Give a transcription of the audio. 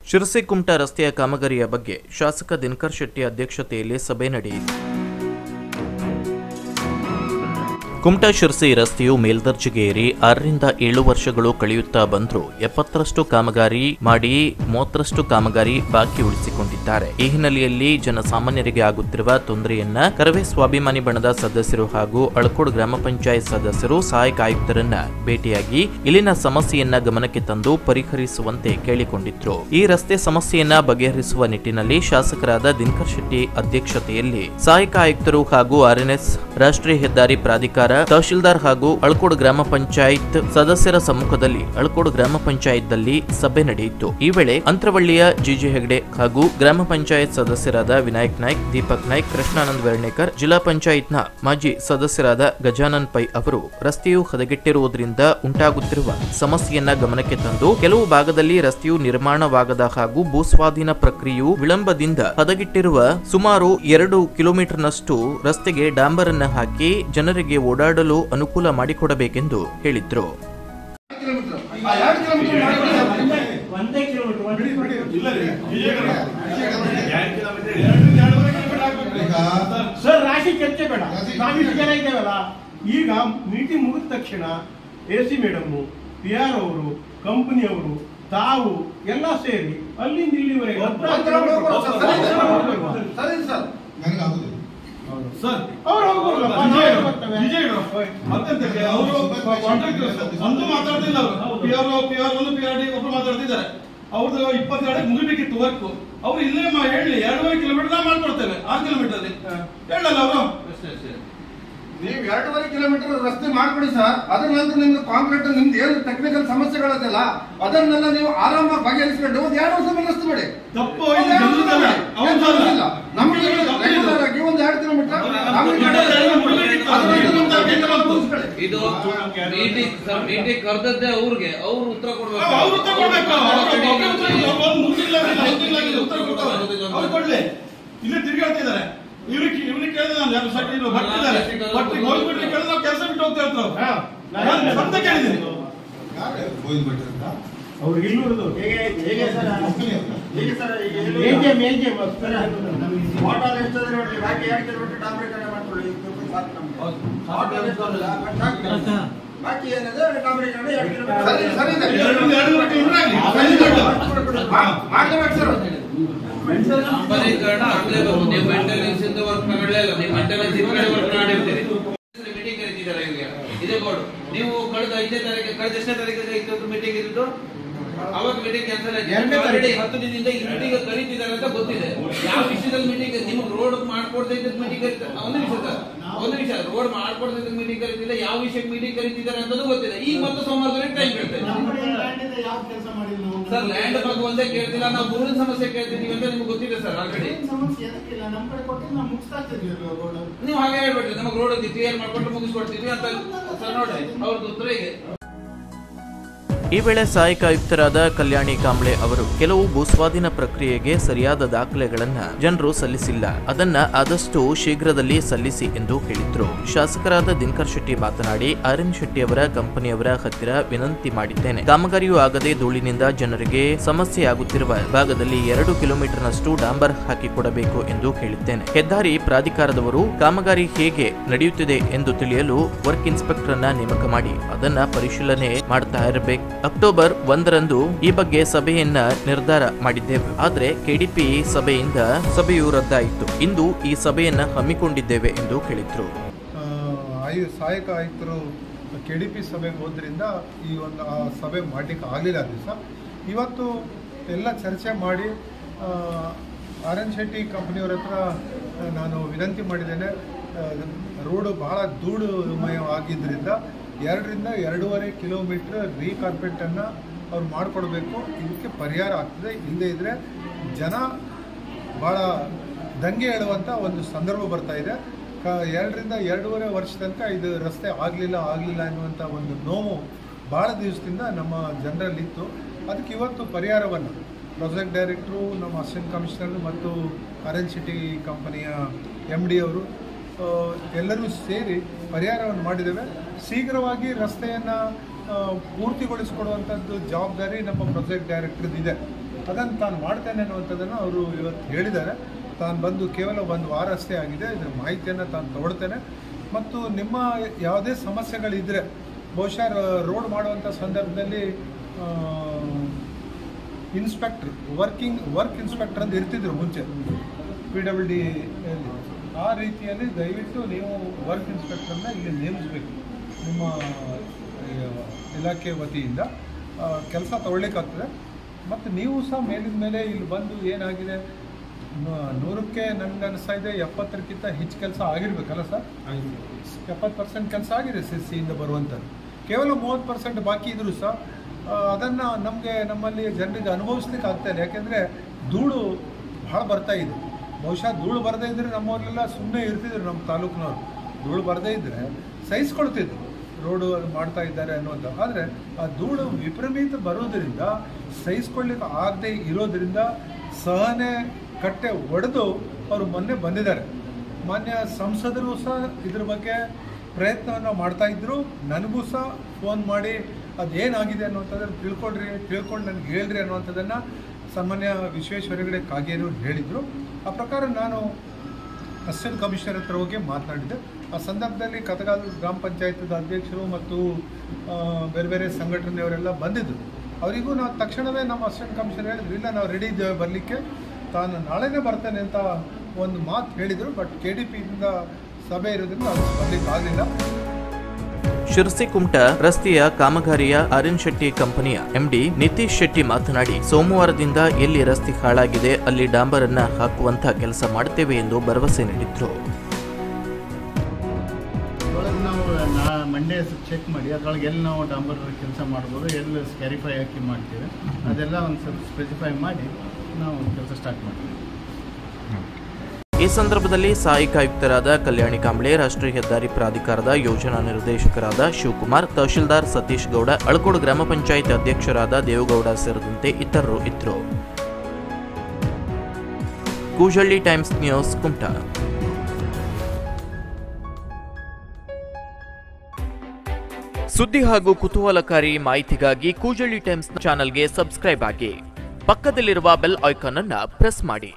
ಶಿರಸಿ ಕುಮಟಾ ರಸ್ತೆಯ ಕಾಮಗಾರಿಯ ಬಗ್ಗೆ ಶಾಸಕ ದಿನಕರ್ ಶೆಟ್ಟಿ ಅಧ್ಯಕ್ಷತೆಯಲ್ಲಿ ಸಭೆ ನಡೆಯಿತು. ಕುಮಟಾ ಶಿರಸಿ ರಸ್ತೆಯು ಮೇಲ್ದರ್ಜೆಗೆ ಏರಿ 6ರಿಂದ 7 ವರ್ಷಗಳು ಕಳೆಯುತ್ತಾ ಬಂದರೂ 70ರಷ್ಟು ಕಾಮಗಾರಿ ಮಾಡಿ 30ರಷ್ಟು ಕಾಮಗಾರಿ ಬಾಕಿ ಉಳಿಸಿಕೊಂಡಿದ್ದಾರೆ. ಈ ಹಿನ್ನೆಲೆಯಲ್ಲಿ ಜನಸಾಮಾನ್ಯರಿಗೆ ಆಗುತ್ತಿರುವ ತೊಂದರೆಯನ್ನ ಕರವೇ ಸ್ವಾಭಿಮಾನಿ ಬಣದ ಸದಸ್ಯರು ಹಾಗೂ ಅಳಕೋಡು ಗ್ರಾಮ ಪಂಚಾಯತ್ ಸದಸ್ಯರು ಸಹಾಯಕ ಆಯುಕ್ತರನ್ನ ಭೇಟಿಯಾಗಿ ಇಲ್ಲಿನ ಸಮಸ್ಯೆಯನ್ನ ಗಮನಕ್ಕೆ ತಂದು ಪರಿಹರಿಸುವಂತೆ ಕೇಳಿಕೊಂಡಿದ್ರು. ಈ ರಸ್ತೆ ಸಮಸ್ಯೆಯನ್ನ ಬಗೆಹರಿಸುವ ನಿಟ್ಟಿನಲ್ಲಿ ಶಾಸಕರಾದ ದಿನಕರ್ ಶೆಟ್ಟಿ ಅಧ್ಯಕ್ಷತೆಯಲ್ಲಿ ಸಹಾಯಕ ಆಯುಕ್ತರು ಹಾಗೂ ಆರ್ಎನ್ಎಸ್ ರಾಷ್ಟ್ರೀಯ ಹೆದ್ದಾರಿ ಪ್ರಾಧಿಕಾರ ತಹಶೀಲ್ದಾರ್ ಹಾಗೂ ಅಳಕೋಡು ಗ್ರಾಮ ಪಂಚಾಯತ್ ಸದಸ್ಯರ ಸಮ್ಮುಖದಲ್ಲಿ ಅಳಕೋಡು ಗ್ರಾಮ ಪಂಚಾಯತ್ನಲ್ಲಿ ಸಭೆ ನಡೆಯಿತು. ಈ ವೇಳೆ ಅಂತರವಳ್ಳಿಯ ಜಿಜೆ ಹೆಗಡೆ ಹಾಗೂ ಗ್ರಾಮ ಪಂಚಾಯತ್ ಸದಸ್ಯರಾದ ವಿನಾಯಕ್ ನಾಯ್ಕ್, ದೀಪಕ್ ನಾಯ್ಕ್, ಕೃಷ್ಣಾನಂದ್ ವೆರ್ಣೇಕರ್, ಜಿಲ್ಲಾ ಪಂಚಾಯತ್ನ ಮಾಜಿ ಸದಸ್ಯರಾದ ಗಜಾನನ್ ಪೈ ಅವರು ರಸ್ತೆಯು ಹದಗೆಟ್ಟಿರುವುದರಿಂದ ಉಂಟಾಗುತ್ತಿರುವ ಸಮಸ್ಯೆಯನ್ನ ಗಮನಕ್ಕೆ ತಂದು ಕೆಲವು ಭಾಗದಲ್ಲಿ ರಸ್ತೆಯು ನಿರ್ಮಾಣವಾಗದ ಹಾಗೂ ಭೂಸ್ವಾಧೀನ ಪ್ರಕ್ರಿಯೆಯು ವಿಳಂಬದಿಂದ ಹದಗೆಟ್ಟಿರುವ ಸುಮಾರು 2 ಕಿಲೋಮೀಟರ್ನಷ್ಟು ರಸ್ತೆಗೆ ಡಾಂಬರ್ ಅನ್ನು ಹಾಕಿ ಜನರಿಗೆ ಓಡಾಡಲು ಅನುಕೂಲ ಮಾಡಿಕೊಡಬೇಕೆಂದು ಹೇಳಿದ್ರು. ಸರ್ ರಾಶಿ ಚರ್ಚೆ ಬೇಡ, ನಾವಿಷ್ಟು ಜನ ಇದ್ದೇವಲ್ಲ. ಈಗ ಮೀಟಿಂಗ್ ಮುಗಿದ ತಕ್ಷಣ AC ಮೇಡಮ್, PR ಅವರು, ಕಂಪನಿಯವರು, ತಾವು ಎಲ್ಲ ಸೇರಿ ಅಲ್ಲಿಂದ ಇಲ್ಲಿವರೆಗೆ ಅವ್ರದ್ದು 22 ಮುಗಿಬೇಕಿತ್ತು ವರ್ಕ್. ಅವ್ರು ಇಲ್ಲೇ ಹೇಳಿ 2.5 ಕಿಲೋಮೀಟರ್ ಮಾಡ್ಕೊಡ್ತೇವೆ. 6 ಕಿಲೋಮೀಟರ್ ಹೇಳಲ್ಲ ಅವರು. ನೀವು 2.5 ಕಿಲೋಮೀಟರ್ ರಸ್ತೆ ಮಾಡ್ಕೊಡಿ ಸರ್. ಅದರ ನಂತರ ನಿಮ್ಗೆ ಕಾಂಕ್ರೀಟ್ ನಿಮ್ದು ಏನು ಟೆಕ್ನಿಕಲ್ ಸಮಸ್ಯೆಗಳದೆಲ್ಲ ಅದನ್ನೆಲ್ಲ ನೀವು ಆರಾಮಾಗಿ ಬಗೆಹರಿಸಿಕೊಂಡು 2 ವರ್ಷ ಮೇಲೆ ರಸ್ತೆ ಮಾಡಿ. ತಪ್ಪು ನಮಗೆ ರೆಗ್ಯುಲರ್ ಆಗಿ 1-2 ಕಿಲೋಮೀಟರ್ ಇದು ಮೀಟಿಂಗ್ ಕರೆದದ್ದೇ ಅವ್ರಿಗೆ, ಅವ್ರು ಉತ್ತರ ಕೊಡ್ಬೇಕು. ಇಲ್ಲೇ ತಿರುಗಾಡ್ತಿದ್ದಾರೆ. ಇವ್ರಿಗೆ ಕೇಳಿದ್ರೆ ನಾನು ಕೆಲಸ ಬಿಟ್ಟು ಹೋಗ್ತಾ ಇರ್ತಾರೆ ಅಂತ ಕೇಳಿದ್ದೀನಿ. ಅವ್ರಿಗೆ ಇಲ್ಲೂರದು ಹೇಗೆ ಸರ್ ವಾಟರ್ ಎಷ್ಟಾದ್ರೆ ನೋಡಿ, ಬಾಕಿ 2 ಕಿಲೋಮೀಟರ್ ಡಾಂಬರೀಕರಣ ಮಾಡ್ಕೊಳ್ಳಿ. ಬಾಕಿ ಏನಿದೆ ಡಾಂಬರೀಕರಣ 2 ಡಾಂಬರೀಕರಣ ಆಗ್ಲೇಬೇಕು. ನೀವು ಮೇಂಟೆನೆನ್ಸ್ ಇಂದ ವರ್ಕ್ ಮಾಡಲೇ ಇಲ್ಲ, ನೀವು ಮೇಂಟೆನೆನ್ಸ್ ಇಂದ ವರ್ಕ್ ಮಾಡಿರ್ತೀರಿ. ಮೀಟಿಂಗ್ ಕರೀತಿದ್ದಾರೆ ಇವ್ರಿಗೆ, ಇದೇ ಬೋರ್ಡ್. ನೀವು ಕಳೆದ 5ನೇ ತಾರೀಕು, ಕಳೆದ 8ನೇ ತಾರೀಕಿಗೆ ಇತ್ತು ಮೀಟಿಂಗ್ ಇದ್ದು, ಅವಾಗ ಮೀಟಿಂಗ್ ಕ್ಯಾನ್ಸಲ್ ಆಗಿದೆ. 10 ದಿನದಿಂದ ಈ ಮೀಟಿಂಗ್ ಕರೀತಿದ್ದಾರೆ ಅಂತ ಗೊತ್ತಿದೆ. ಯಾವ ವಿಷಯದಲ್ಲಿ ಮೀಟಿಂಗ್? ನಿಮ್ಗೆ ರೋಡ್ ಮಾಡ್ಕೊಡ್ತಾ ಇದ್ದ ಮೀಟಿಂಗ್ ಕರೀತಾರೆ. ಒಂದು ವಿಷಯ ರೋಡ್ ಮಾಡ್ಕೊಡ್ತಾ ಇದ್ದ ಮೀಟಿಂಗ್ ಕರೀತಿಲ್ಲ, ಯಾವ ವಿಷಯಕ್ಕೆ ಮೀಟಿಂಗ್ ಕರೀತಿದ್ದಾರೆ ಅಂತ ಗೊತ್ತಿದೆ. ಈಗ ಮತ್ತೆ ಸೋಮವಾರದಲ್ಲಿ ಟೈಮ್ ಕೇಳ್ತೇವೆ ಸರ್. ಲ್ಯಾಂಡ್ ಬಗ್ಗೆ ಒಂದೇ ಕೇಳ್ತಿಲ್ಲ, ನಾವು ಬೋರ್ಡಿನ ಸಮಸ್ಯೆ ಕೇಳ್ತಿದೀವಿ ಅಂತ ನಿಮ್ಗೆ ಗೊತ್ತಿದೆ ಸರ್ ಆಲ್ರೆಡಿ. ನೀವು ಹಾಗೆ ಹೇಳ್ಬೇಡ್ರಿ, ನಮಗೆ ರೋಡ್ ಕ್ಲಿಯರ್ ಮಾಡ್ಕೊಂಡು ಮುಗಿಸ್ಕೊಡ್ತೀವಿ ಅಂತ ಸರ್. ನೋಡ್ರಿ ಅವ್ರದ್ದು ಉತ್ತರ ಹೀಗೆ. ಈ ವೇಳೆ ಸಹಾಯಕ ಆಯುಕ್ತರಾದ ಕಲ್ಯಾಣಿ ಕಾಂಬ್ಳೆ ಅವರು ಕೆಲವು ಭೂಸ್ವಾಧೀನ ಪ್ರಕ್ರಿಯೆಗೆ ಸರಿಯಾದ ದಾಖಲೆಗಳನ್ನ ಜನರು ಸಲ್ಲಿಸಿಲ್ಲ, ಅದನ್ನ ಆದಷ್ಟು ಶೀಘ್ರದಲ್ಲಿ ಸಲ್ಲಿಸಿ ಎಂದು ಹೇಳಿದ್ರು. ಶಾಸಕರಾದ ದಿನಕರ್ ಶೆಟ್ಟಿ ಮಾತನಾಡಿ, RN ಶೆಟ್ಟಿ ಅವರ ಕಂಪನಿಯವರ ಹತ್ತಿರ ವಿನಂತಿ ಮಾಡಿದ್ದೇನೆ. ಕಾಮಗಾರಿಯೂ ಆಗದೆ ಧೂಳಿನಿಂದ ಜನರಿಗೆ ಸಮಸ್ಯೆಯಾಗುತ್ತಿರುವ ಭಾಗದಲ್ಲಿ 2 ಕಿಲೋಮೀಟರ್ನಷ್ಟು ಡಾಂಬರ್ ಹಾಕಿಕೊಡಬೇಕು ಎಂದು ಹೇಳಿದ್ದೇನೆ. ಹೆದ್ದಾರಿ ಪ್ರಾಧಿಕಾರದವರು ಕಾಮಗಾರಿ ಹೇಗೆ ನಡೆಯುತ್ತಿದೆ ಎಂದು ತಿಳಿಯಲು ವರ್ಕ್ ಇನ್ಸ್ಪೆಕ್ಟರ್ ಅನ್ನ ನೇಮಕ ಮಾಡಿ ಅದನ್ನ ಪರಿಶೀಲನೆ ಮಾಡ್ತಾ ಇರಬೇಕು. ಅಕ್ಟೋಬರ್ 1ರಂದು ಈ ಬಗ್ಗೆ ಸಭೆಯನ್ನ ನಿರ್ಧಾರ ಮಾಡಿದ್ದೇವೆ. ಆದರೆ KDP ಸಭೆಯು ರದ್ದಾಯಿತು. ಇಂದು ಈ ಸಭೆಯನ್ನ ಹಮ್ಮಿಕೊಂಡಿದ್ದೇವೆ ಎಂದು ಹೇಳಿದ್ರು. ಸಹಾಯಕ ಆಯುಕ್ತರು KDP ಸಭೆಗೆ ಹೋದ್ರಿಂದ ಈ ಒಂದು ಸಭೆ ಮಾಡಲಿಕ್ಕೆ ಆಗಲಿಲ್ಲ ದಿವಸ. ಇವತ್ತು ಎಲ್ಲ ಚರ್ಚೆ ಮಾಡಿ RN ಶೆಟ್ಟಿ ಕಂಪನಿಯವರ ಹತ್ರ ನಾನು ವಿನಂತಿ ಮಾಡಿದ್ದೇನೆ. ರೋಡು ಬಹಳ ಧೂಳುಮಯವಾಗಿದ್ದರಿಂದ 2ರಿಂದ 2.5 ಕಿಲೋಮೀಟರ್ ರೀಕಾರ್ಪೆಟನ್ನು ಅವ್ರು ಮಾಡಿಕೊಡ್ಬೇಕು. ಇದಕ್ಕೆ ಪರಿಹಾರ ಆಗ್ತದೆ. ಇಲ್ಲದೇ ಇದ್ದರೆ ಜನ ಭಾಳ ದಂಗೆ ಹೇಳುವಂಥ ಒಂದು ಸಂದರ್ಭ ಬರ್ತಾ ಇದೆ. 2ರಿಂದ 2.5 ವರ್ಷ ತನಕ ಇದು ರಸ್ತೆ ಆಗಲಿಲ್ಲ ಅನ್ನುವಂಥ ಒಂದು ನೋವು ಭಾಳ ದಿವಸದಿಂದ ನಮ್ಮ ಜನರಲ್ಲಿತ್ತು. ಅದಕ್ಕೆ ಇವತ್ತು ಪರಿಹಾರವನ್ನು ಪ್ರಾಜೆಕ್ಟ್ ಡೈರೆಕ್ಟ್ರು, ನಮ್ಮ ಅಸಿಸ್ಟೆಂಟ್ ಕಮಿಷನರ್ ಮತ್ತು RN ಶೆಟ್ಟಿ ಕಂಪನಿಯ MD ಅವರು ಎಲ್ಲರೂ ಸೇರಿ ಪರಿಹಾರವನ್ನು ಮಾಡಿದ್ದೇವೆ. ಶೀಘ್ರವಾಗಿ ರಸ್ತೆಯನ್ನು ಪೂರ್ತಿಗೊಳಿಸಿಕೊಡುವಂಥದ್ದು ಜವಾಬ್ದಾರಿ ನಮ್ಮ ಪ್ರಾಜೆಕ್ಟ್ ಡೈರೆಕ್ಟರ್ದಿದೆ. ಅದನ್ನು ತಾನು ಮಾಡ್ತೇನೆ ಅನ್ನುವಂಥದ್ದನ್ನು ಅವರು ಇವತ್ತು ಹೇಳಿದ್ದಾರೆ. ತಾನು ಬಂದು ಕೇವಲ ಒಂದು ವಾರ ಅಷ್ಟೇ ಆಗಿದೆ, ಇದರ ಮಾಹಿತಿಯನ್ನು ತಾನು ತಗೊಳ್ತೇನೆ. ಮತ್ತು ನಿಮ್ಮ ಯಾವುದೇ ಸಮಸ್ಯೆಗಳಿದ್ದರೆ ಬಹುಶಃ ರೋಡ್ ಮಾಡುವಂಥ ಸಂದರ್ಭದಲ್ಲಿ ಇನ್ಸ್ಪೆಕ್ಟ್ರ್ ವರ್ಕ್ ಇನ್ಸ್ಪೆಕ್ಟರ್ ಅಂತ ಇರ್ತಿದ್ರು ಮುಂಚೆ PWD ಅಲ್ಲಿ. ಆ ರೀತಿಯಲ್ಲಿ ದಯವಿಟ್ಟು ನೀವು ವರ್ಕ್ ಇನ್ಸ್ಪೆಕ್ಟರ್ನ ಇಲ್ಲಿ ನೇಮಿಸಬೇಕು. ನಿಮ್ಮ ಇಲಾಖೆ ವತಿಯಿಂದ ಕೆಲಸ ತಗೊಳ್ಳಿಕ್ಕಾಗ್ತದೆ. ಮತ್ತು ನೀವು ಸಹ ಮೇಲಿನ ಮೇಲೆ ಇಲ್ಲಿ ಬಂದು ಏನಾಗಿದೆ 100ಕ್ಕೆ ನನಗೆ ಅನಿಸ್ತಾ ಇದೆ 70ಕ್ಕಿಂತ ಹೆಚ್ಚು ಕೆಲಸ ಆಗಿರ್ಬೇಕಲ್ಲ ಸರ್? 70% ಕೆಲಸ ಆಗಿದೆ ಸಿಯಿಂದ ಬರುವಂಥದ್ದು. ಕೇವಲ 30% ಬಾಕಿ ಇದ್ರೂ ಸಹ ಅದನ್ನು ನಮ್ಮಲ್ಲಿ ಜನರಿಗೆ ಅನುಭವಿಸ್ಲಿಕ್ಕೆ ಆಗ್ತಾಯಿದೆ. ಯಾಕೆಂದರೆ ಧೂಳು ಭಾಳ ಬರ್ತಾ ಇದೆ. ಬಹುಶಃ ಧೂಳು ಬರದೇ ಇದ್ದರೆ ನಮ್ಮವರೆಲ್ಲ ಸುಮ್ಮನೆ ಇರ್ತಿದ್ರು. ನಮ್ಮ ತಾಲೂಕಿನವರು ಧೂಳು ಬರದೇ ಇದ್ದರೆ ಸಹಿಸ್ಕೊಳ್ತಿದ್ರು, ರೋಡು ಮಾಡ್ತಾ ಇದ್ದಾರೆ ಅನ್ನುವಂಥ. ಆದರೆ ಆ ಧೂಳು ವಿಪರೀತ ಬರೋದರಿಂದ ಸಹಿಸ್ಕೊಳ್ಳಿಕ್ಕೆ ಆಗದೆ ಇರೋದರಿಂದ ಸಹನೆ ಕಟ್ಟೆ ಒಡೆದು ಅವರು ಮೊನ್ನೆ ಬಂದಿದ್ದಾರೆ. ಮಾನ್ಯ ಸಂಸದರು ಸಹ ಇದ್ರ ಬಗ್ಗೆ ಪ್ರಯತ್ನವನ್ನು ಮಾಡ್ತಾ ಇದ್ರು. ನನಗೂ ಸಹ ಫೋನ್ ಮಾಡಿ ಅದೇನಾಗಿದೆ ಅನ್ನುವಂಥದ್ದನ್ನು ತಿಳ್ಕೊಂಡು ನನಗೆ ಹೇಳ್ರಿ ಅನ್ನುವಂಥದ್ದನ್ನು ಸಾಮಾನ್ಯ ವಿಶ್ವೇಶ್ವರ ಹೆಗಡೆ ಕಾಗೇರಿಯವರು ಹೇಳಿದರು. ಆ ಪ್ರಕಾರ ನಾನು ಅಸಿಸ್ಟೆಂಟ್ ಕಮಿಷನರ್ ಹತ್ರ ಹೋಗಿ ಮಾತನಾಡಿದ್ದೆ. ಆ ಸಂದರ್ಭದಲ್ಲಿ ಕತಗಾಲ್ ಗ್ರಾಮ ಪಂಚಾಯತದ ಅಧ್ಯಕ್ಷರು ಮತ್ತು ಬೇರೆ ಬೇರೆ ಸಂಘಟನೆಯವರೆಲ್ಲ ಬಂದಿದ್ದರು. ಅವರಿಗೂ ನಾವು ತಕ್ಷಣವೇ ನಮ್ಮ ಅಸಿಸ್ಟೆಂಟ್ ಕಮಿಷನರ್ ಹೇಳಿದ್ರು, ಇಲ್ಲ ನಾವು ರೆಡಿ ಇದ್ದೇವೆ ಬರಲಿಕ್ಕೆ, ತಾನು ನಾಳೆನೇ ಬರ್ತೇನೆ ಅಂತ ಒಂದು ಮಾತು ಹೇಳಿದರು. ಬಟ್ KDPಯಿಂದ ಸಭೆ ಇರೋದ್ರಿಂದ ಅದು ಬರಲಿಕ್ಕೆ ಆಗಲಿಲ್ಲ. ಶಿರಸಿ ಕುಮಟಾ ರಸ್ತೆಯ ಕಾಮಗಾರಿಯ ಆರ್ಯನ್ ಶೆಟ್ಟಿ ಕಂಪನಿಯ MD ನಿತೀಶ್ ಶೆಟ್ಟಿ ಮಾತನಾಡಿ, ಸೋಮವಾರದಿಂದ ಎಲ್ಲಿ ರಸ್ತೆ ಹಾಳಾಗಿದೆ ಅಲ್ಲಿ ಡಾಂಬರ್ ಅನ್ನ ಹಾಕುವಂತ ಕೆಲಸ ಮಾಡುತ್ತೇವೆ ಎಂದು ಭರವಸೆ ನೀಡಿದ್ರು. ನಾವು ಮಂಡೇ ಚೆಕ್ ಮಾಡಿ ಅದರೊಳಗೆ ಎಲ್ಲಿ ನಾವು ಡಾಂಬರ್ ಕೆಲಸ ಮಾಡ್ಬೋದು, ಎಲ್ಲಿ ಸ್ಕ್ಯಾರಿಫೈ ಹಾಕಿ ಮಾಡ್ತೀವಿ ಅದೆಲ್ಲ ಒಂದು ಸ್ವಲ್ಪ ಸ್ಪೆಸಿಫೈ ಮಾಡಿ ನಾವು ಕೆಲಸ ಸ್ಟಾರ್ಟ್ ಮಾಡ್ತೀವಿ. ಈ ಸಂದರ್ಭದಲ್ಲಿ ಸಹಾಯಕ ಆಯುಕ್ತರಾದ ಕಲ್ಯಾಣಿ ಕಾಂಬ್ಳೆ, ರಾಷ್ಟ್ರೀಯ ಹೆದ್ದಾರಿ ಪ್ರಾಧಿಕಾರದ ಯೋಜನಾ ನಿರ್ದೇಶಕರಾದ ಶಿವಕುಮಾರ್, ತಹಶೀಲ್ದಾರ್ ಸತೀಶ್ ಗೌಡ, ಅಳಕೋಡು ಗ್ರಾಮ ಪಂಚಾಯತ್ ಅಧ್ಯಕ್ಷರಾದ ದೇವಗೌಡ ಸೇರಿದಂತೆ ಇತರರು ಇದ್ದರು. Koojalli times news, Kumta. ಸುದ್ದಿ ಹಾಗೂ ಕುತೂಹಲಕಾರಿ ಮಾಹಿತಿಗಾಗಿ ಕೂಜಳ್ಳಿ ಟೈಮ್ಸ್ ಚಾನೆಲ್ಗೆ ಸಬ್ಸ್ಕ್ರೈಬ್ ಆಗಿ, ಪಕ್ಕದಲ್ಲಿರುವ ಬೆಲ್ ಐಕಾನ್ ಅನ್ನು ಪ್ರೆಸ್ ಮಾಡಿ.